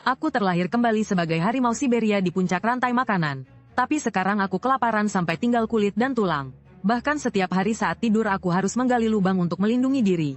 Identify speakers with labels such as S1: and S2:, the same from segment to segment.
S1: Aku terlahir kembali sebagai harimau Siberia di puncak rantai makanan. Tapi sekarang aku kelaparan sampai tinggal kulit dan tulang. Bahkan setiap hari saat tidur aku harus menggali lubang untuk melindungi diri.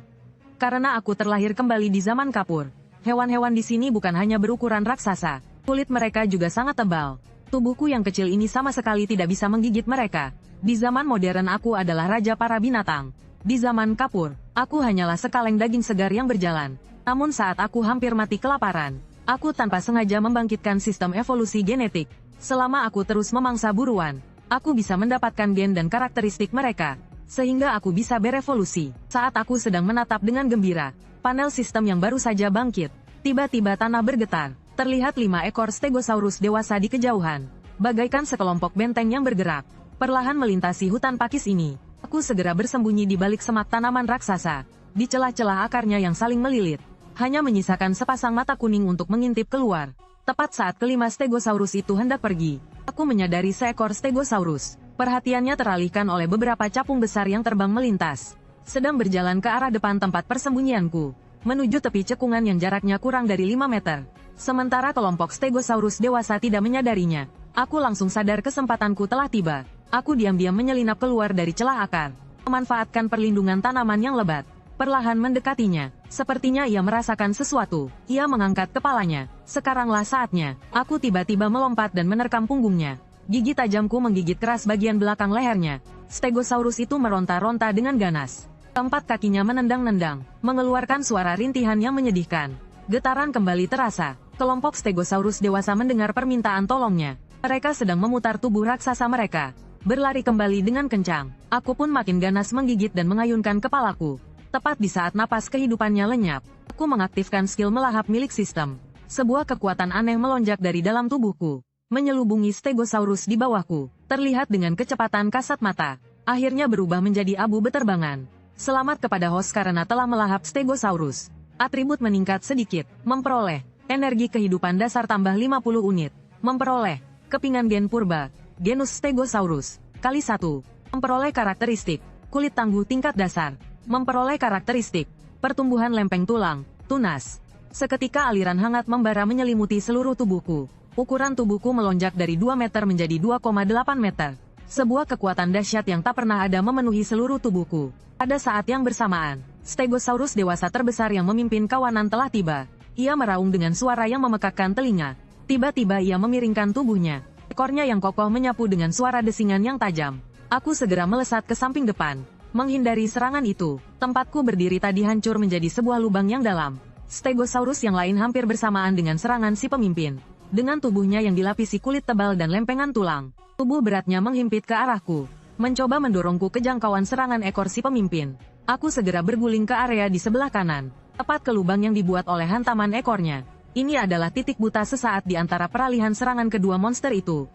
S1: Karena aku terlahir kembali di zaman kapur. Hewan-hewan di sini bukan hanya berukuran raksasa. Kulit mereka juga sangat tebal. Tubuhku yang kecil ini sama sekali tidak bisa menggigit mereka. Di zaman modern aku adalah raja para binatang. Di zaman kapur, aku hanyalah sekaleng daging segar yang berjalan. Namun saat aku hampir mati kelaparan, aku tanpa sengaja membangkitkan sistem evolusi genetik. Selama aku terus memangsa buruan, aku bisa mendapatkan gen dan karakteristik mereka, sehingga aku bisa berevolusi. Saat aku sedang menatap dengan gembira, panel sistem yang baru saja bangkit, tiba-tiba tanah bergetar. Terlihat 5 ekor Stegosaurus dewasa di kejauhan, bagaikan sekelompok benteng yang bergerak, perlahan melintasi hutan pakis ini. Aku segera bersembunyi di balik semak tanaman raksasa, di celah-celah akarnya yang saling melilit. Hanya menyisakan sepasang mata kuning untuk mengintip keluar. Tepat saat kelima Stegosaurus itu hendak pergi, aku menyadari seekor Stegosaurus. Perhatiannya teralihkan oleh beberapa capung besar yang terbang melintas. Sedang berjalan ke arah depan tempat persembunyianku, menuju tepi cekungan yang jaraknya kurang dari 5 meter. Sementara kelompok Stegosaurus dewasa tidak menyadarinya, aku langsung sadar kesempatanku telah tiba. Aku diam-diam menyelinap keluar dari celah akar, memanfaatkan perlindungan tanaman yang lebat. Perlahan mendekatinya, sepertinya ia merasakan sesuatu. Ia mengangkat kepalanya. Sekaranglah saatnya. Aku tiba-tiba melompat dan menerkam punggungnya. Gigi tajamku menggigit keras bagian belakang lehernya. Stegosaurus itu meronta-ronta dengan ganas. Keempat kakinya menendang-nendang, mengeluarkan suara rintihan yang menyedihkan. Getaran kembali terasa. Kelompok Stegosaurus dewasa mendengar permintaan tolongnya. Mereka sedang memutar tubuh raksasa mereka, berlari kembali dengan kencang. Aku pun makin ganas menggigit dan mengayunkan kepalaku. Tepat di saat napas kehidupannya lenyap, aku mengaktifkan skill melahap milik sistem. Sebuah kekuatan aneh melonjak dari dalam tubuhku, menyelubungi Stegosaurus di bawahku, terlihat dengan kecepatan kasat mata. Akhirnya berubah menjadi abu beterbangan. Selamat kepada host karena telah melahap Stegosaurus. Atribut meningkat sedikit, memperoleh energi kehidupan dasar tambah 50 unit, memperoleh kepingan gen purba, genus Stegosaurus, kali 1, memperoleh karakteristik, kulit tangguh tingkat dasar, memperoleh karakteristik, pertumbuhan lempeng tulang, tunas. Seketika aliran hangat membara menyelimuti seluruh tubuhku. Ukuran tubuhku melonjak dari 2 meter menjadi 2,8 meter. Sebuah kekuatan dahsyat yang tak pernah ada memenuhi seluruh tubuhku. Pada saat yang bersamaan, Stegosaurus dewasa terbesar yang memimpin kawanan telah tiba. Ia meraung dengan suara yang memekakkan telinga. Tiba-tiba ia memiringkan tubuhnya. Ekornya yang kokoh menyapu dengan suara desingan yang tajam. Aku segera melesat ke samping depan. Menghindari serangan itu, tempatku berdiri tadi hancur menjadi sebuah lubang yang dalam. Stegosaurus yang lain hampir bersamaan dengan serangan si pemimpin. Dengan tubuhnya yang dilapisi kulit tebal dan lempengan tulang, tubuh beratnya menghimpit ke arahku, mencoba mendorongku ke jangkauan serangan ekor si pemimpin. Aku segera berguling ke area di sebelah kanan, tepat ke lubang yang dibuat oleh hantaman ekornya. Ini adalah titik buta sesaat di antara peralihan serangan kedua monster itu.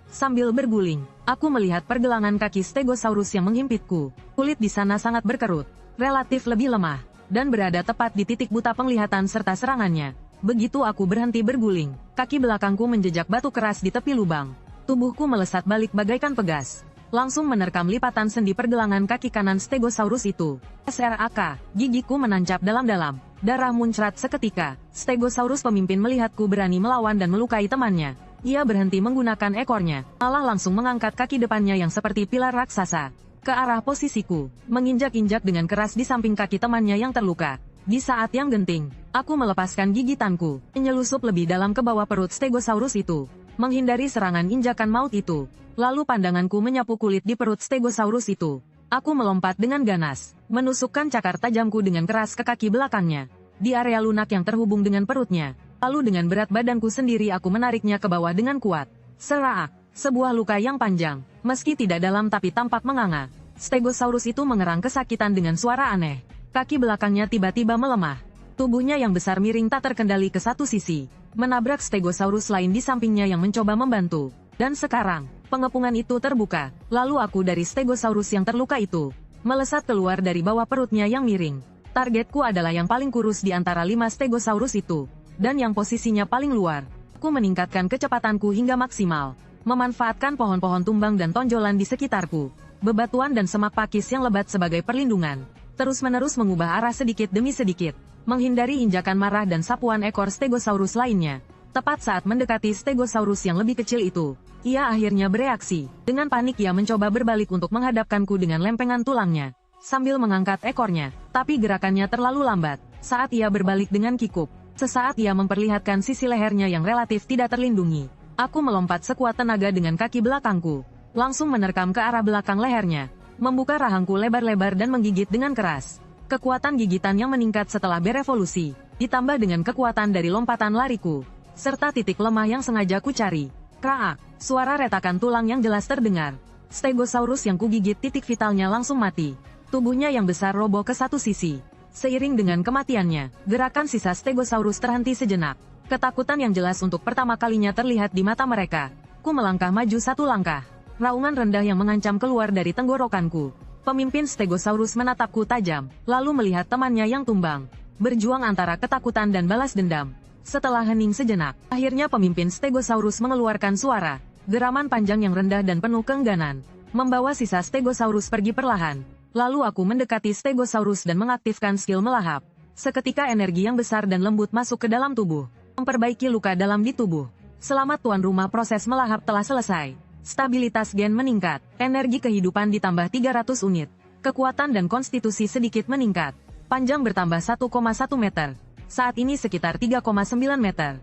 S1: Sambil berguling, aku melihat pergelangan kaki Stegosaurus yang menghimpitku. Kulit di sana sangat berkerut, relatif lebih lemah, dan berada tepat di titik buta penglihatan serta serangannya. Begitu aku berhenti berguling, kaki belakangku menjejak batu keras di tepi lubang. Tubuhku melesat balik bagaikan pegas, langsung menerkam lipatan sendi pergelangan kaki kanan Stegosaurus itu. SRAK, gigiku menancap dalam-dalam. Darah muncrat seketika. Stegosaurus pemimpin melihatku berani melawan dan melukai temannya. Ia berhenti menggunakan ekornya, malah langsung mengangkat kaki depannya yang seperti pilar raksasa ke arah posisiku, menginjak-injak dengan keras di samping kaki temannya yang terluka. Di saat yang genting, aku melepaskan gigitanku, menyelusup lebih dalam ke bawah perut Stegosaurus itu, menghindari serangan injakan maut itu. Lalu pandanganku menyapu kulit di perut Stegosaurus itu. Aku melompat dengan ganas, menusukkan cakar tajamku dengan keras ke kaki belakangnya, di area lunak yang terhubung dengan perutnya. Lalu dengan berat badanku sendiri aku menariknya ke bawah dengan kuat. Serak, sebuah luka yang panjang, meski tidak dalam tapi tampak menganga. Stegosaurus itu mengerang kesakitan dengan suara aneh. Kaki belakangnya tiba-tiba melemah. Tubuhnya yang besar miring tak terkendali ke satu sisi, menabrak Stegosaurus lain di sampingnya yang mencoba membantu. Dan sekarang, pengepungan itu terbuka. Lalu aku dari Stegosaurus yang terluka itu, melesat keluar dari bawah perutnya yang miring. Targetku adalah yang paling kurus di antara 5 Stegosaurus itu, dan yang posisinya paling luar. Aku meningkatkan kecepatanku hingga maksimal, memanfaatkan pohon-pohon tumbang dan tonjolan di sekitarku, bebatuan dan semak pakis yang lebat sebagai perlindungan, terus-menerus mengubah arah sedikit demi sedikit, menghindari injakan marah dan sapuan ekor Stegosaurus lainnya. Tepat saat mendekati Stegosaurus yang lebih kecil itu, ia akhirnya bereaksi. Dengan panik ia mencoba berbalik untuk menghadapkanku dengan lempengan tulangnya, sambil mengangkat ekornya, tapi gerakannya terlalu lambat. Saat ia berbalik dengan kikuk, sesaat ia memperlihatkan sisi lehernya yang relatif tidak terlindungi. Aku melompat sekuat tenaga dengan kaki belakangku, langsung menerkam ke arah belakang lehernya, membuka rahangku lebar-lebar dan menggigit dengan keras. Kekuatan gigitan yang meningkat setelah berevolusi, ditambah dengan kekuatan dari lompatan lariku, serta titik lemah yang sengaja ku cari. Kraak, suara retakan tulang yang jelas terdengar. Stegosaurus yang kugigit titik vitalnya langsung mati. Tubuhnya yang besar roboh ke satu sisi. Seiring dengan kematiannya, gerakan sisa Stegosaurus terhenti sejenak. Ketakutan yang jelas untuk pertama kalinya terlihat di mata mereka. Ku melangkah maju satu langkah. Raungan rendah yang mengancam keluar dari tenggorokanku. Pemimpin Stegosaurus menatapku tajam, lalu melihat temannya yang tumbang. Berjuang antara ketakutan dan balas dendam. Setelah hening sejenak, akhirnya pemimpin Stegosaurus mengeluarkan suara. Geraman panjang yang rendah dan penuh keengganan, membawa sisa Stegosaurus pergi perlahan. Lalu aku mendekati Stegosaurus dan mengaktifkan skill melahap. Seketika energi yang besar dan lembut masuk ke dalam tubuh, memperbaiki luka dalam di tubuh. Selamat tuan rumah, proses melahap telah selesai. Stabilitas gen meningkat, energi kehidupan ditambah 300 unit. Kekuatan dan konstitusi sedikit meningkat. Panjang bertambah 1,1 meter. Saat ini sekitar 3,9 meter.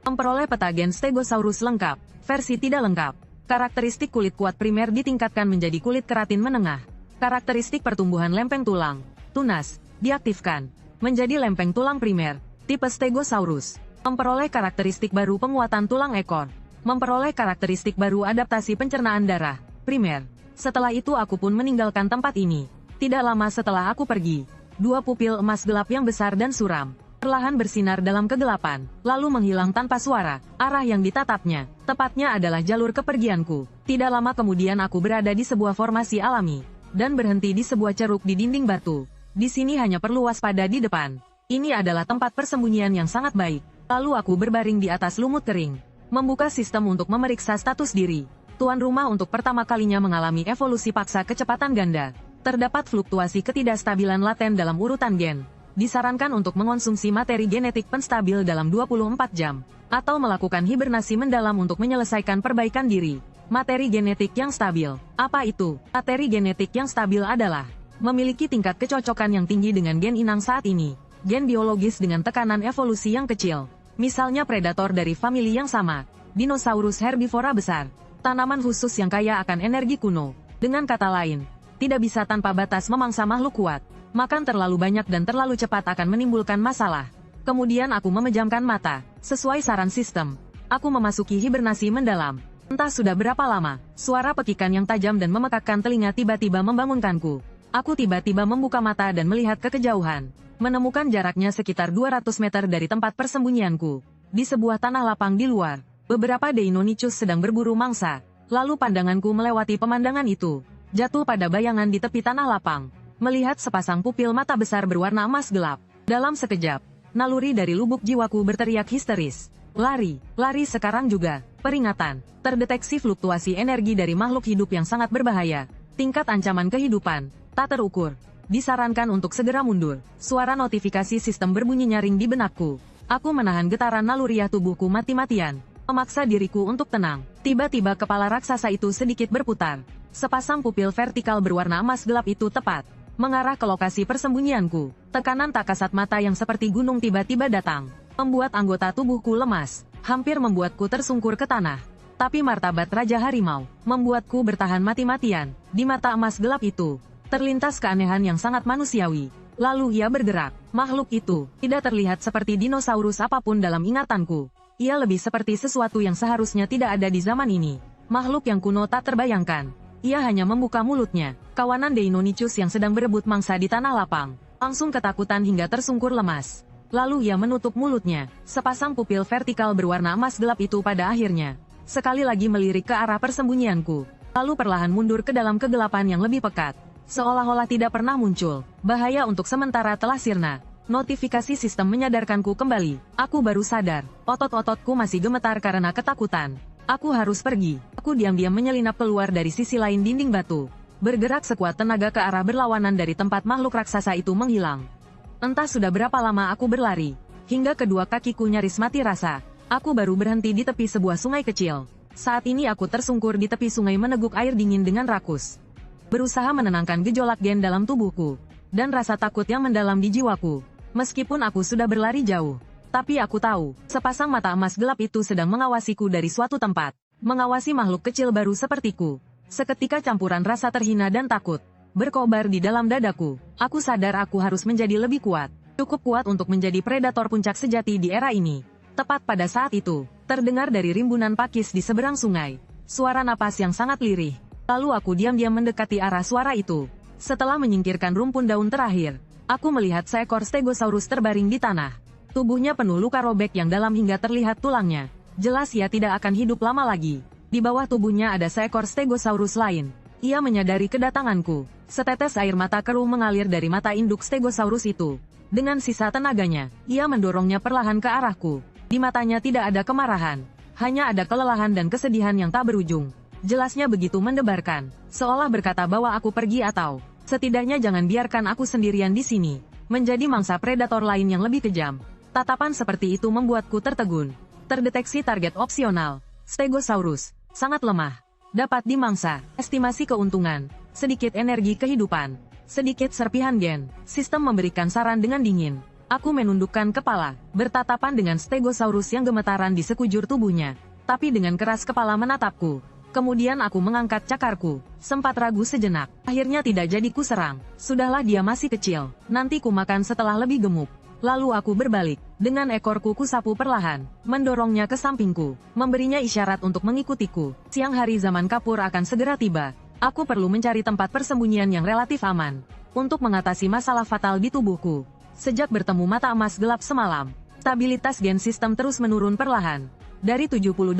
S1: Memperoleh peta gen Stegosaurus lengkap, versi tidak lengkap. Karakteristik kulit kuat primer ditingkatkan menjadi kulit keratin menengah. Karakteristik pertumbuhan lempeng tulang, tunas, diaktifkan. Menjadi lempeng tulang primer, tipe Stegosaurus. Memperoleh karakteristik baru penguatan tulang ekor. Memperoleh karakteristik baru adaptasi pencernaan darah, primer. Setelah itu aku pun meninggalkan tempat ini. Tidak lama setelah aku pergi, dua pupil emas gelap yang besar dan suram, perlahan bersinar dalam kegelapan, lalu menghilang tanpa suara. Arah yang ditatapnya, tepatnya adalah jalur kepergianku. Tidak lama kemudian aku berada di sebuah formasi alami, dan berhenti di sebuah ceruk di dinding batu. Di sini hanya perlu waspada di depan. Ini adalah tempat persembunyian yang sangat baik. Lalu aku berbaring di atas lumut kering. Membuka sistem untuk memeriksa status diri. Tuan rumah untuk pertama kalinya mengalami evolusi paksa kecepatan ganda. Terdapat fluktuasi ketidakstabilan laten dalam urutan gen. Disarankan untuk mengonsumsi materi genetik penstabil dalam 24 jam. Atau melakukan hibernasi mendalam untuk menyelesaikan perbaikan diri. Materi genetik yang stabil. Apa itu? Materi genetik yang stabil adalah memiliki tingkat kecocokan yang tinggi dengan gen inang saat ini. Gen biologis dengan tekanan evolusi yang kecil. Misalnya predator dari famili yang sama, dinosaurus herbivora besar, tanaman khusus yang kaya akan energi kuno. Dengan kata lain, tidak bisa tanpa batas memangsa makhluk kuat. Makan terlalu banyak dan terlalu cepat akan menimbulkan masalah. Kemudian aku memejamkan mata. Sesuai saran sistem, aku memasuki hibernasi mendalam. Entah sudah berapa lama, suara pekikan yang tajam dan memekakkan telinga tiba-tiba membangunkanku. Aku tiba-tiba membuka mata dan melihat ke kejauhan. Menemukan jaraknya sekitar 200 meter dari tempat persembunyianku. Di sebuah tanah lapang di luar, beberapa Deinonychus sedang berburu mangsa. Lalu pandanganku melewati pemandangan itu, jatuh pada bayangan di tepi tanah lapang. Melihat sepasang pupil mata besar berwarna emas gelap. Dalam sekejap, naluri dari lubuk jiwaku berteriak histeris. Lari, lari sekarang juga. Peringatan, terdeteksi fluktuasi energi dari makhluk hidup yang sangat berbahaya. Tingkat ancaman kehidupan, tak terukur. Disarankan untuk segera mundur. Suara notifikasi sistem berbunyi nyaring di benakku. Aku menahan getaran naluriah tubuhku mati-matian. Memaksa diriku untuk tenang. Tiba-tiba kepala raksasa itu sedikit berputar. Sepasang pupil vertikal berwarna emas gelap itu tepat mengarah ke lokasi persembunyianku. Tekanan tak kasat mata yang seperti gunung tiba-tiba datang, membuat anggota tubuhku lemas, hampir membuatku tersungkur ke tanah. Tapi martabat Raja Harimau membuatku bertahan mati-matian. Di mata emas gelap itu terlintas keanehan yang sangat manusiawi. Lalu ia bergerak. Makhluk itu tidak terlihat seperti dinosaurus apapun dalam ingatanku. Ia lebih seperti sesuatu yang seharusnya tidak ada di zaman ini. Makhluk yang kuno tak terbayangkan. Ia hanya membuka mulutnya. Kawanan Deinonychus yang sedang berebut mangsa di tanah lapang langsung ketakutan hingga tersungkur lemas. Lalu ia menutup mulutnya. Sepasang pupil vertikal berwarna emas gelap itu pada akhirnya sekali lagi melirik ke arah persembunyianku. Lalu perlahan mundur ke dalam kegelapan yang lebih pekat. Seolah-olah tidak pernah muncul. Bahaya untuk sementara telah sirna. Notifikasi sistem menyadarkanku kembali. Aku baru sadar. Otot-ototku masih gemetar karena ketakutan. Aku harus pergi. Aku diam-diam menyelinap keluar dari sisi lain dinding batu. Bergerak sekuat tenaga ke arah berlawanan dari tempat makhluk raksasa itu menghilang. Entah sudah berapa lama aku berlari. Hingga kedua kakiku nyaris mati rasa. Aku baru berhenti di tepi sebuah sungai kecil. Saat ini aku tersungkur di tepi sungai meneguk air dingin dengan rakus. Berusaha menenangkan gejolak gen dalam tubuhku. Dan rasa takut yang mendalam di jiwaku. Meskipun aku sudah berlari jauh. Tapi aku tahu, sepasang mata emas gelap itu sedang mengawasiku dari suatu tempat. Mengawasi makhluk kecil baru sepertiku. Seketika campuran rasa terhina dan takut berkobar di dalam dadaku. Aku sadar aku harus menjadi lebih kuat. Cukup kuat untuk menjadi predator puncak sejati di era ini. Tepat pada saat itu, terdengar dari rimbunan pakis di seberang sungai. Suara napas yang sangat lirih. Lalu aku diam-diam mendekati arah suara itu. Setelah menyingkirkan rumpun daun terakhir, aku melihat seekor Stegosaurus terbaring di tanah. Tubuhnya penuh luka robek yang dalam hingga terlihat tulangnya. Jelas ia tidak akan hidup lama lagi. Di bawah tubuhnya ada seekor Stegosaurus lain. Ia menyadari kedatanganku. Setetes air mata keruh mengalir dari mata induk Stegosaurus itu. Dengan sisa tenaganya, ia mendorongnya perlahan ke arahku. Di matanya tidak ada kemarahan. Hanya ada kelelahan dan kesedihan yang tak berujung. Jelasnya begitu mendebarkan. Seolah berkata bahwa aku pergi atau, setidaknya jangan biarkan aku sendirian di sini. Menjadi mangsa predator lain yang lebih kejam. Tatapan seperti itu membuatku tertegun. Terdeteksi target opsional. Stegosaurus. Sangat lemah. Dapat dimangsa. Estimasi keuntungan. Sedikit energi kehidupan. Sedikit serpihan gen. Sistem memberikan saran dengan dingin. Aku menundukkan kepala. Bertatapan dengan Stegosaurus yang gemetaran di sekujur tubuhnya. Tapi dengan keras kepala menatapku. Kemudian aku mengangkat cakarku. Sempat ragu sejenak. Akhirnya tidak jadi ku serang. Sudahlah dia masih kecil. Nanti ku makan setelah lebih gemuk. Lalu aku berbalik. Dengan ekorku kusapu perlahan. Mendorongnya ke sampingku. Memberinya isyarat untuk mengikutiku. Siang hari zaman kapur akan segera tiba. Aku perlu mencari tempat persembunyian yang relatif aman. Untuk mengatasi masalah fatal di tubuhku. Sejak bertemu mata emas gelap semalam. Stabilitas gen sistem terus menurun perlahan. Dari 78%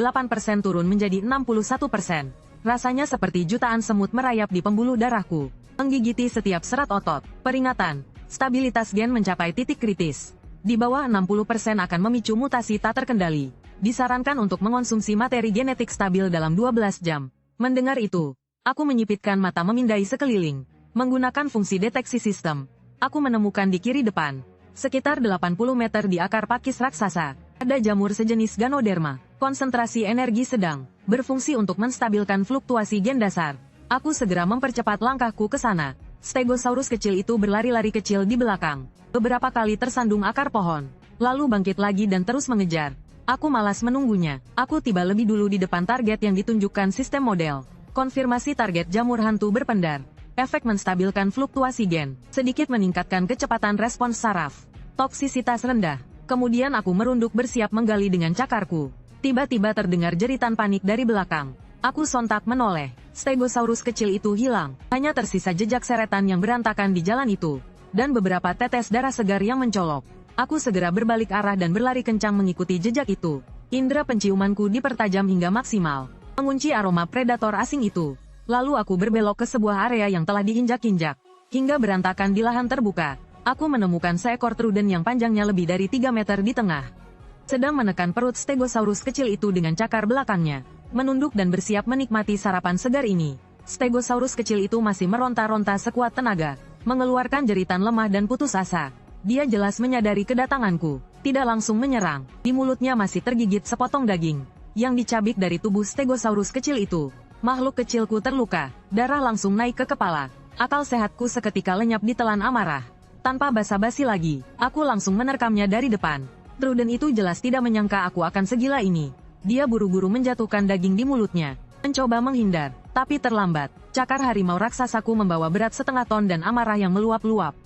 S1: turun menjadi 61%. Rasanya seperti jutaan semut merayap di pembuluh darahku. Menggigiti setiap serat otot. Peringatan. Stabilitas gen mencapai titik kritis. Di bawah 60% akan memicu mutasi tak terkendali. Disarankan untuk mengonsumsi materi genetik stabil dalam 12 jam. Mendengar itu, aku menyipitkan mata memindai sekeliling. Menggunakan fungsi deteksi sistem, aku menemukan di kiri depan, sekitar 80 meter di akar pakis raksasa, ada jamur sejenis Ganoderma. Konsentrasi energi sedang, berfungsi untuk menstabilkan fluktuasi gen dasar. Aku segera mempercepat langkahku ke sana. Stegosaurus kecil itu berlari-lari kecil di belakang. Beberapa kali tersandung akar pohon. Lalu bangkit lagi dan terus mengejar. Aku malas menunggunya. Aku tiba lebih dulu di depan target yang ditunjukkan sistem model. Konfirmasi target jamur hantu berpendar. Efek menstabilkan fluktuasi gen. Sedikit meningkatkan kecepatan respons saraf. Toksisitas rendah. Kemudian aku merunduk bersiap menggali dengan cakarku. Tiba-tiba terdengar jeritan panik dari belakang. Aku sontak menoleh. Stegosaurus kecil itu hilang. Hanya tersisa jejak seretan yang berantakan di jalan itu. Dan beberapa tetes darah segar yang mencolok. Aku segera berbalik arah dan berlari kencang mengikuti jejak itu. Indera penciumanku dipertajam hingga maksimal. Mengunci aroma predator asing itu. Lalu aku berbelok ke sebuah area yang telah diinjak-injak. Hingga berantakan di lahan terbuka. Aku menemukan seekor truden yang panjangnya lebih dari 3 meter di tengah. Sedang menekan perut Stegosaurus kecil itu dengan cakar belakangnya. Menunduk dan bersiap menikmati sarapan segar ini. Stegosaurus kecil itu masih meronta-ronta sekuat tenaga. Mengeluarkan jeritan lemah dan putus asa. Dia jelas menyadari kedatanganku. Tidak langsung menyerang. Di mulutnya masih tergigit sepotong daging. Yang dicabik dari tubuh Stegosaurus kecil itu. Makhluk kecilku terluka. Darah langsung naik ke kepala. Akal sehatku seketika lenyap ditelan amarah. Tanpa basa-basi lagi, aku langsung menerkamnya dari depan. Truden itu jelas tidak menyangka aku akan segila ini. Dia buru-buru menjatuhkan daging di mulutnya. Mencoba menghindar, tapi terlambat. Cakar harimau raksasaku membawa berat setengah ton dan amarah yang meluap-luap.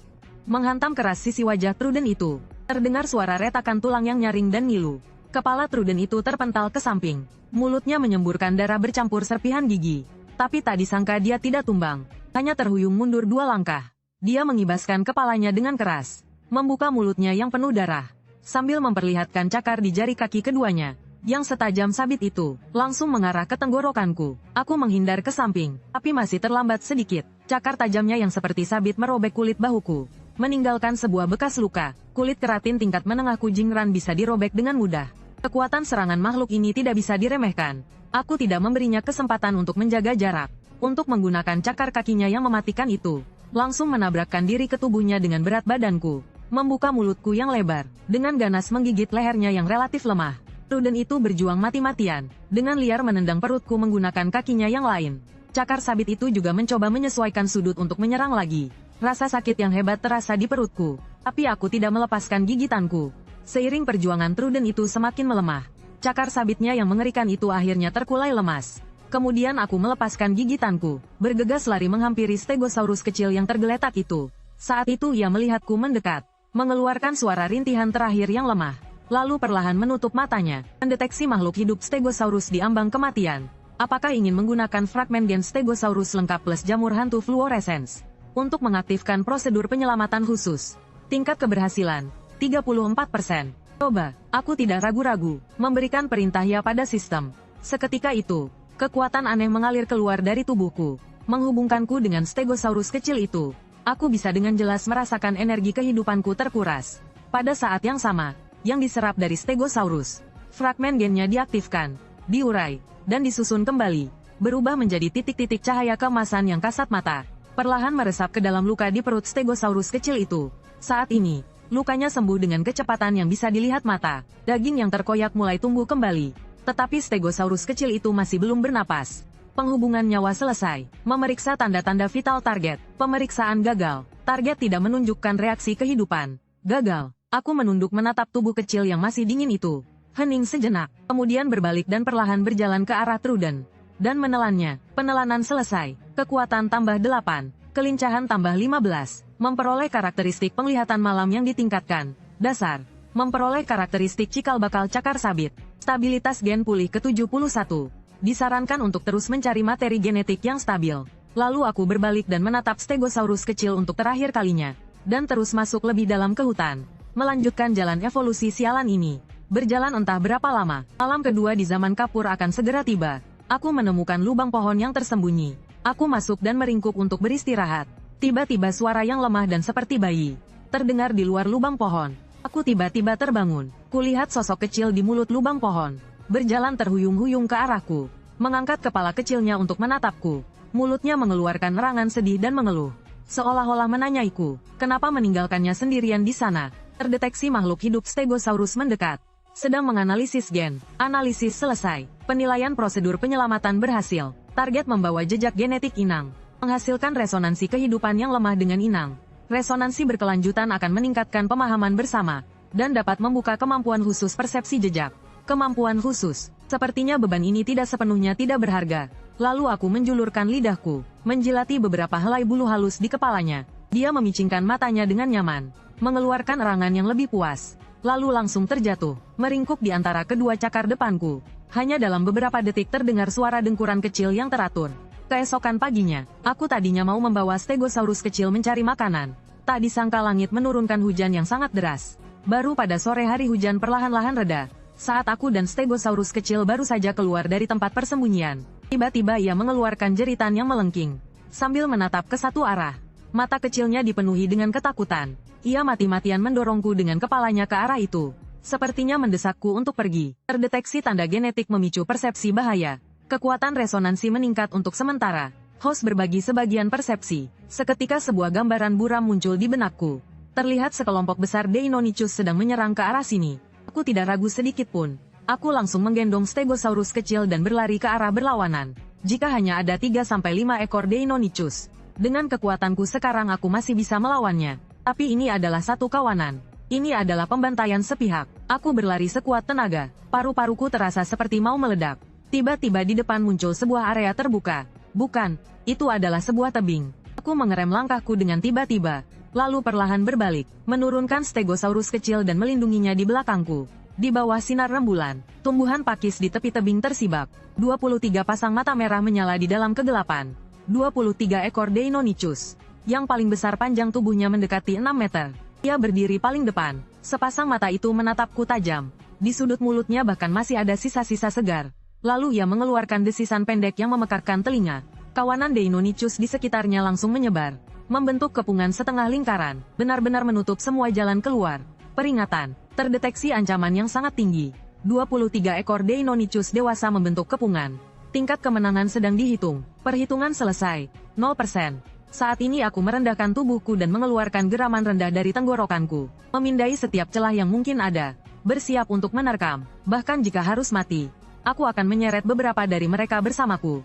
S1: Menghantam keras sisi wajah Truden itu. Terdengar suara retakan tulang yang nyaring dan ngilu. Kepala Truden itu terpental ke samping. Mulutnya menyemburkan darah bercampur serpihan gigi. Tapi tak disangka dia tidak tumbang. Hanya terhuyung mundur 2 langkah. Dia mengibaskan kepalanya dengan keras. Membuka mulutnya yang penuh darah. Sambil memperlihatkan cakar di jari kaki keduanya. Yang setajam sabit itu, langsung mengarah ke tenggorokanku. Aku menghindar ke samping, tapi masih terlambat sedikit. Cakar tajamnya yang seperti sabit merobek kulit bahuku. Meninggalkan sebuah bekas luka. Kulit keratin tingkat menengah Kujingran bisa dirobek dengan mudah. Kekuatan serangan makhluk ini tidak bisa diremehkan. Aku tidak memberinya kesempatan untuk menjaga jarak. Untuk menggunakan cakar kakinya yang mematikan itu. Langsung menabrakkan diri ke tubuhnya dengan berat badanku. Membuka mulutku yang lebar. Dengan ganas menggigit lehernya yang relatif lemah. Truden itu berjuang mati-matian, dengan liar menendang perutku menggunakan kakinya yang lain. Cakar sabit itu juga mencoba menyesuaikan sudut untuk menyerang lagi. Rasa sakit yang hebat terasa di perutku, tapi aku tidak melepaskan gigitanku. Seiring perjuangan Truden itu semakin melemah. Cakar sabitnya yang mengerikan itu akhirnya terkulai lemas. Kemudian aku melepaskan gigitanku, bergegas lari menghampiri Stegosaurus kecil yang tergeletak itu. Saat itu ia melihatku mendekat, mengeluarkan suara rintihan terakhir yang lemah. Lalu perlahan menutup matanya, mendeteksi makhluk hidup Stegosaurus di ambang kematian. Apakah ingin menggunakan fragmen gen Stegosaurus lengkap plus jamur hantu fluorescence? Untuk mengaktifkan prosedur penyelamatan khusus. Tingkat keberhasilan, 34%. Coba, aku tidak ragu-ragu, memberikan perintah ya pada sistem. Seketika itu, kekuatan aneh mengalir keluar dari tubuhku, menghubungkanku dengan Stegosaurus kecil itu. Aku bisa dengan jelas merasakan energi kehidupanku terkuras. Pada saat yang sama, yang diserap dari Stegosaurus, fragmen gennya diaktifkan, diurai, dan disusun kembali, berubah menjadi titik-titik cahaya keemasan yang kasat mata, perlahan meresap ke dalam luka di perut Stegosaurus kecil itu. Saat ini, lukanya sembuh dengan kecepatan yang bisa dilihat mata, daging yang terkoyak mulai tumbuh kembali, tetapi Stegosaurus kecil itu masih belum bernapas. Penghubungan nyawa selesai, memeriksa tanda-tanda vital target, pemeriksaan gagal, target tidak menunjukkan reaksi kehidupan, gagal. Aku menunduk menatap tubuh kecil yang masih dingin itu. Hening sejenak, kemudian berbalik dan perlahan berjalan ke arah Truden. Dan menelannya. Penelanan selesai. Kekuatan tambah 8. Kelincahan tambah 15. Memperoleh karakteristik penglihatan malam yang ditingkatkan. Dasar. Memperoleh karakteristik cikal bakal cakar sabit. Stabilitas gen pulih ke-71. Disarankan untuk terus mencari materi genetik yang stabil. Lalu aku berbalik dan menatap Stegosaurus kecil untuk terakhir kalinya. Dan terus masuk lebih dalam ke hutan. Melanjutkan jalan evolusi sialan ini. Berjalan entah berapa lama, malam kedua di zaman kapur akan segera tiba. Aku menemukan lubang pohon yang tersembunyi. Aku masuk dan meringkuk untuk beristirahat. Tiba-tiba suara yang lemah dan seperti bayi terdengar di luar lubang pohon. Aku tiba-tiba terbangun. Kulihat sosok kecil di mulut lubang pohon. Berjalan terhuyung-huyung ke arahku. Mengangkat kepala kecilnya untuk menatapku. Mulutnya mengeluarkan erangan sedih dan mengeluh. Seolah-olah menanyaiku, kenapa meninggalkannya sendirian di sana. Terdeteksi makhluk hidup Stegosaurus mendekat. Sedang menganalisis gen. Analisis selesai. Penilaian prosedur penyelamatan berhasil. Target membawa jejak genetik inang. Menghasilkan resonansi kehidupan yang lemah dengan inang. Resonansi berkelanjutan akan meningkatkan pemahaman bersama. Dan dapat membuka kemampuan khusus persepsi jejak. Kemampuan khusus. Sepertinya beban ini tidak sepenuhnya tidak berharga. Lalu aku menjulurkan lidahku. Menjilati beberapa helai bulu halus di kepalanya. Dia memicingkan matanya dengan nyaman. Mengeluarkan erangan yang lebih puas. Lalu langsung terjatuh, meringkuk di antara kedua cakar depanku. Hanya dalam beberapa detik terdengar suara dengkuran kecil yang teratur. Keesokan paginya, aku tadinya mau membawa Stegosaurus kecil mencari makanan. Tak disangka langit menurunkan hujan yang sangat deras. Baru pada sore hari hujan perlahan-lahan reda. Saat aku dan Stegosaurus kecil baru saja keluar dari tempat persembunyian, tiba-tiba ia mengeluarkan jeritan yang melengking. Sambil menatap ke satu arah, mata kecilnya dipenuhi dengan ketakutan. Ia mati-matian mendorongku dengan kepalanya ke arah itu. Sepertinya mendesakku untuk pergi. Terdeteksi tanda genetik memicu persepsi bahaya. Kekuatan resonansi meningkat untuk sementara. Host berbagi sebagian persepsi. Seketika sebuah gambaran buram muncul di benakku. Terlihat sekelompok besar Deinonychus sedang menyerang ke arah sini. Aku tidak ragu sedikit pun. Aku langsung menggendong Stegosaurus kecil dan berlari ke arah berlawanan. Jika hanya ada 3-5 ekor Deinonychus, dengan kekuatanku sekarang aku masih bisa melawannya. Tapi ini adalah satu kawanan. Ini adalah pembantaian sepihak. Aku berlari sekuat tenaga. Paru-paruku terasa seperti mau meledak. Tiba-tiba di depan muncul sebuah area terbuka. Bukan, itu adalah sebuah tebing. Aku mengerem langkahku dengan tiba-tiba. Lalu perlahan berbalik, menurunkan Stegosaurus kecil dan melindunginya di belakangku. Di bawah sinar rembulan, tumbuhan pakis di tepi tebing tersibak. 23 pasang mata merah menyala di dalam kegelapan. 23 ekor Deinonychus. Yang paling besar panjang tubuhnya mendekati 6 meter. Ia berdiri paling depan. Sepasang mata itu menatapku tajam. Di sudut mulutnya bahkan masih ada sisa-sisa segar. Lalu ia mengeluarkan desisan pendek yang memekarkan telinga. Kawanan Deinonychus di sekitarnya langsung menyebar. Membentuk kepungan setengah lingkaran. Benar-benar menutup semua jalan keluar. Peringatan. Terdeteksi ancaman yang sangat tinggi. 23 ekor Deinonychus dewasa membentuk kepungan. Tingkat kemenangan sedang dihitung. Perhitungan selesai. 0%. Saat ini aku merendahkan tubuhku dan mengeluarkan geraman rendah dari tenggorokanku. Memindai setiap celah yang mungkin ada. bersiap untuk menerkam. Bahkan jika harus mati, aku akan menyeret beberapa dari mereka bersamaku.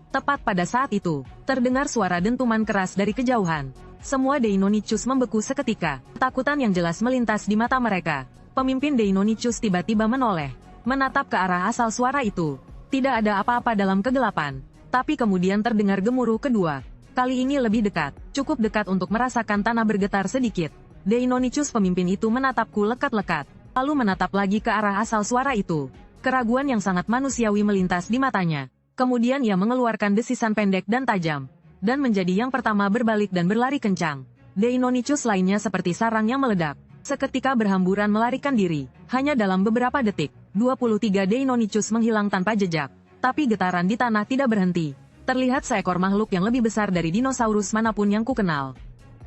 S1: Tepat pada saat itu, terdengar suara dentuman keras dari kejauhan. Semua Deinonychus membeku seketika. Ketakutan yang jelas melintas di mata mereka. Pemimpin Deinonychus tiba-tiba menoleh, menatap ke arah asal suara itu. Tidak ada apa-apa dalam kegelapan. Tapi kemudian terdengar gemuruh kedua. Kali ini lebih dekat, cukup dekat untuk merasakan tanah bergetar sedikit. Deinonychus pemimpin itu menatapku lekat-lekat, lalu menatap lagi ke arah asal suara itu. Keraguan yang sangat manusiawi melintas di matanya. Kemudian ia mengeluarkan desisan pendek dan tajam, dan menjadi yang pertama berbalik dan berlari kencang. Deinonychus lainnya seperti sarang yang meledak, seketika berhamburan melarikan diri. Hanya dalam beberapa detik, 23 Deinonychus menghilang tanpa jejak. Tapi getaran di tanah tidak berhenti. Terlihat seekor makhluk yang lebih besar dari dinosaurus manapun yang kukenal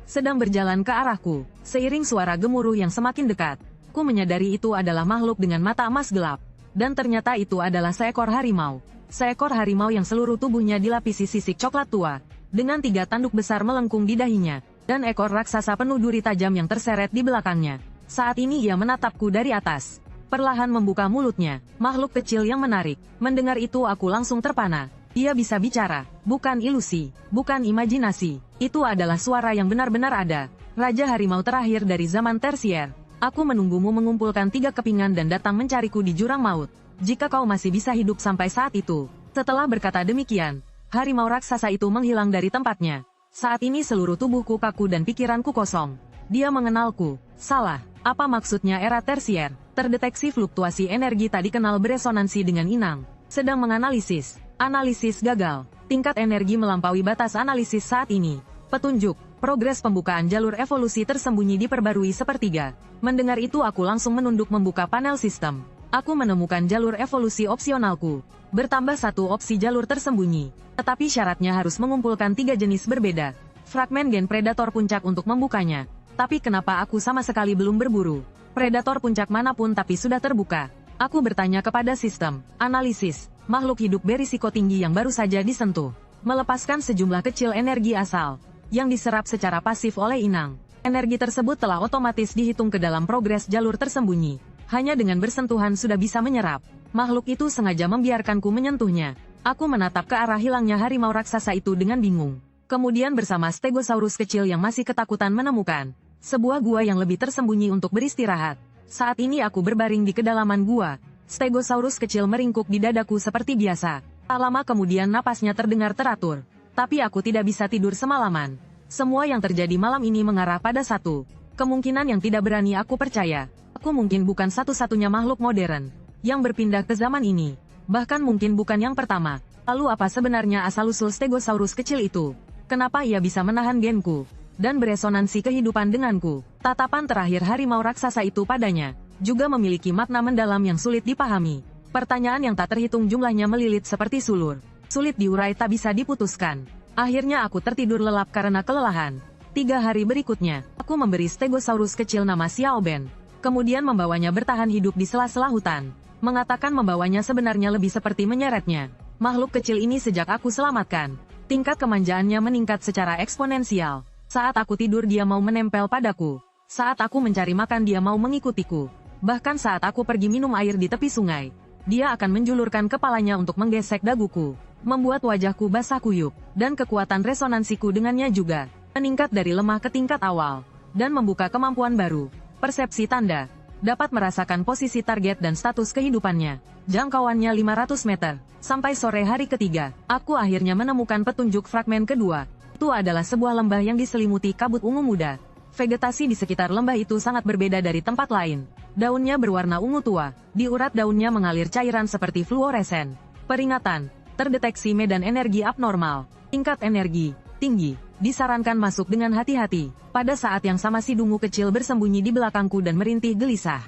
S1: sedang berjalan ke arahku. Seiring suara gemuruh yang semakin dekat, ku menyadari itu adalah makhluk dengan mata emas gelap. Dan ternyata itu adalah seekor harimau. Seekor harimau yang seluruh tubuhnya dilapisi sisik coklat tua, dengan 3 tanduk besar melengkung di dahinya, dan ekor raksasa penuh duri tajam yang terseret di belakangnya. Saat ini ia menatapku dari atas, perlahan membuka mulutnya. Makhluk kecil yang menarik. Mendengar itu aku langsung terpana. Dia bisa bicara, bukan ilusi, bukan imajinasi. Itu adalah suara yang benar-benar ada. Raja harimau terakhir dari zaman tersier. Aku menunggumu mengumpulkan 3 kepingan dan datang mencariku di jurang maut. Jika kau masih bisa hidup sampai saat itu. Setelah berkata demikian, harimau raksasa itu menghilang dari tempatnya. Saat ini seluruh tubuhku kaku dan pikiranku kosong. Dia mengenalku. Salah. Apa maksudnya era tersier? Terdeteksi fluktuasi energi tak dikenal beresonansi dengan inang. Sedang menganalisis. Analisis gagal. Tingkat energi melampaui batas analisis saat ini. Petunjuk. Progres pembukaan jalur evolusi tersembunyi diperbarui sepertiga. Mendengar itu aku langsung menunduk membuka panel sistem. Aku menemukan jalur evolusi opsionalku. Bertambah 1 opsi jalur tersembunyi. Tetapi syaratnya harus mengumpulkan 3 jenis berbeda. Fragmen gen predator puncak untuk membukanya. Tapi kenapa aku sama sekali belum berburu? Predator puncak manapun tapi sudah terbuka. Aku bertanya kepada sistem. Analisis. Makhluk hidup berisiko tinggi yang baru saja disentuh. Melepaskan sejumlah kecil energi asal. Yang diserap secara pasif oleh inang. Energi tersebut telah otomatis dihitung ke dalam progres jalur tersembunyi. Hanya dengan bersentuhan sudah bisa menyerap. Makhluk itu sengaja membiarkanku menyentuhnya. Aku menatap ke arah hilangnya harimau raksasa itu dengan bingung. Kemudian bersama Stegosaurus kecil yang masih ketakutan menemukan sebuah gua yang lebih tersembunyi untuk beristirahat. Saat ini aku berbaring di kedalaman gua. Stegosaurus kecil meringkuk di dadaku seperti biasa. Tak lama kemudian napasnya terdengar teratur. Tapi aku tidak bisa tidur semalaman. Semua yang terjadi malam ini mengarah pada satu kemungkinan yang tidak berani aku percaya. Aku mungkin bukan satu-satunya makhluk modern yang berpindah ke zaman ini. Bahkan mungkin bukan yang pertama. Lalu apa sebenarnya asal-usul Stegosaurus kecil itu? Kenapa ia bisa menahan genku dan beresonansi kehidupan denganku? Tatapan terakhir harimau raksasa itu padanya juga memiliki makna mendalam yang sulit dipahami. Pertanyaan yang tak terhitung jumlahnya melilit seperti sulur. Sulit diurai, tak bisa diputuskan. Akhirnya aku tertidur lelap karena kelelahan. 3 hari berikutnya, aku memberi Stegosaurus kecil nama Xiaoben. Kemudian membawanya bertahan hidup di sela-sela hutan. Mengatakan membawanya sebenarnya lebih seperti menyeretnya. Makhluk kecil ini sejak aku selamatkan, tingkat kemanjaannya meningkat secara eksponensial. Saat aku tidur dia mau menempel padaku. Saat aku mencari makan dia mau mengikutiku. Bahkan saat aku pergi minum air di tepi sungai, dia akan menjulurkan kepalanya untuk menggesek daguku. Membuat wajahku basah kuyup. Dan kekuatan resonansiku dengannya juga meningkat dari lemah ke tingkat awal. Dan membuka kemampuan baru. Persepsi tanda. Dapat merasakan posisi target dan status kehidupannya. Jangkauannya 500 meter. Sampai sore hari ketiga, aku akhirnya menemukan petunjuk fragmen kedua. Itu adalah sebuah lembah yang diselimuti kabut ungu muda. Vegetasi di sekitar lembah itu sangat berbeda dari tempat lain. Daunnya berwarna ungu tua. Di urat daunnya mengalir cairan seperti fluoresen. Peringatan. Terdeteksi medan energi abnormal. Tingkat energi tinggi. Disarankan masuk dengan hati-hati. Pada saat yang sama si dungu kecil bersembunyi di belakangku dan merintih gelisah.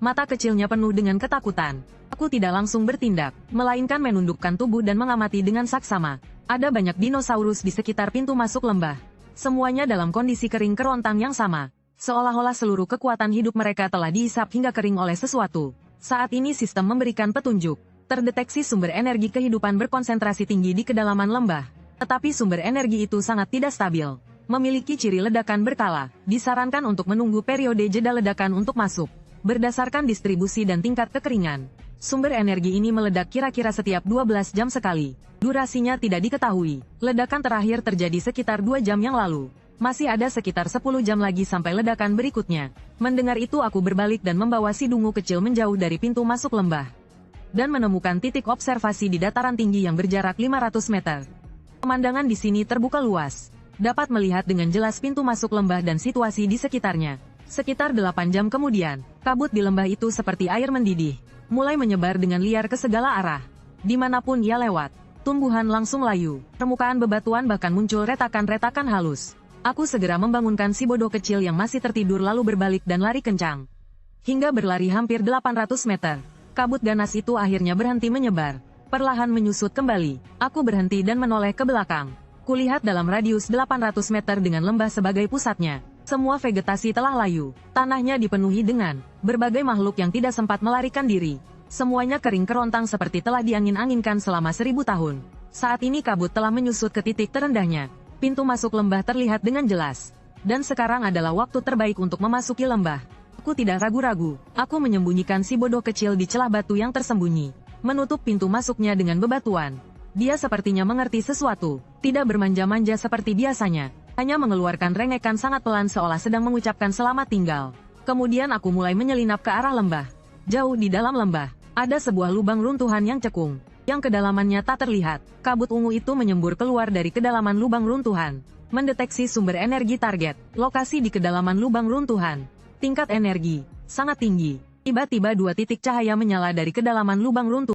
S1: Mata kecilnya penuh dengan ketakutan. Aku tidak langsung bertindak, melainkan menundukkan tubuh dan mengamati dengan saksama. Ada banyak dinosaurus di sekitar pintu masuk lembah. Semuanya dalam kondisi kering kerontang yang sama. Seolah-olah seluruh kekuatan hidup mereka telah dihisap hingga kering oleh sesuatu. Saat ini sistem memberikan petunjuk. Terdeteksi sumber energi kehidupan berkonsentrasi tinggi di kedalaman lembah. Tetapi sumber energi itu sangat tidak stabil. Memiliki ciri ledakan berkala. Disarankan untuk menunggu periode jeda ledakan untuk masuk. Berdasarkan distribusi dan tingkat kekeringan, sumber energi ini meledak kira-kira setiap 12 jam sekali. Durasinya tidak diketahui. Ledakan terakhir terjadi sekitar 2 jam yang lalu. Masih ada sekitar 10 jam lagi sampai ledakan berikutnya. Mendengar itu aku berbalik dan membawa si dungu kecil menjauh dari pintu masuk lembah. Dan menemukan titik observasi di dataran tinggi yang berjarak 500 meter. Pemandangan di sini terbuka luas. Dapat melihat dengan jelas pintu masuk lembah dan situasi di sekitarnya. Sekitar 8 jam kemudian, kabut di lembah itu seperti air mendidih. Mulai menyebar dengan liar ke segala arah. Dimanapun ia lewat, tumbuhan langsung layu. Permukaan bebatuan bahkan muncul retakan-retakan halus. Aku segera membangunkan si bodoh kecil yang masih tertidur lalu berbalik dan lari kencang. Hingga berlari hampir 800 meter. Kabut ganas itu akhirnya berhenti menyebar. Perlahan menyusut kembali. Aku berhenti dan menoleh ke belakang. Kulihat dalam radius 800 meter dengan lembah sebagai pusatnya. Semua vegetasi telah layu. Tanahnya dipenuhi dengan berbagai makhluk yang tidak sempat melarikan diri. Semuanya kering kerontang seperti telah diangin-anginkan selama 1000 tahun. Saat ini kabut telah menyusut ke titik terendahnya. Pintu masuk lembah terlihat dengan jelas. Dan sekarang adalah waktu terbaik untuk memasuki lembah. Aku tidak ragu-ragu. Aku menyembunyikan si bodoh kecil di celah batu yang tersembunyi. Menutup pintu masuknya dengan bebatuan. Dia sepertinya mengerti sesuatu. Tidak bermanja-manja seperti biasanya. Hanya mengeluarkan rengekan sangat pelan seolah sedang mengucapkan selamat tinggal. Kemudian aku mulai menyelinap ke arah lembah. Jauh di dalam lembah, ada sebuah lubang runtuhan yang cekung. Yang kedalamannya tak terlihat. Kabut ungu itu menyembur keluar dari kedalaman lubang runtuhan. Mendeteksi sumber energi target. Lokasi di kedalaman lubang runtuhan. Tingkat energi sangat tinggi. Tiba-tiba 2 titik cahaya menyala dari kedalaman lubang runtuhan.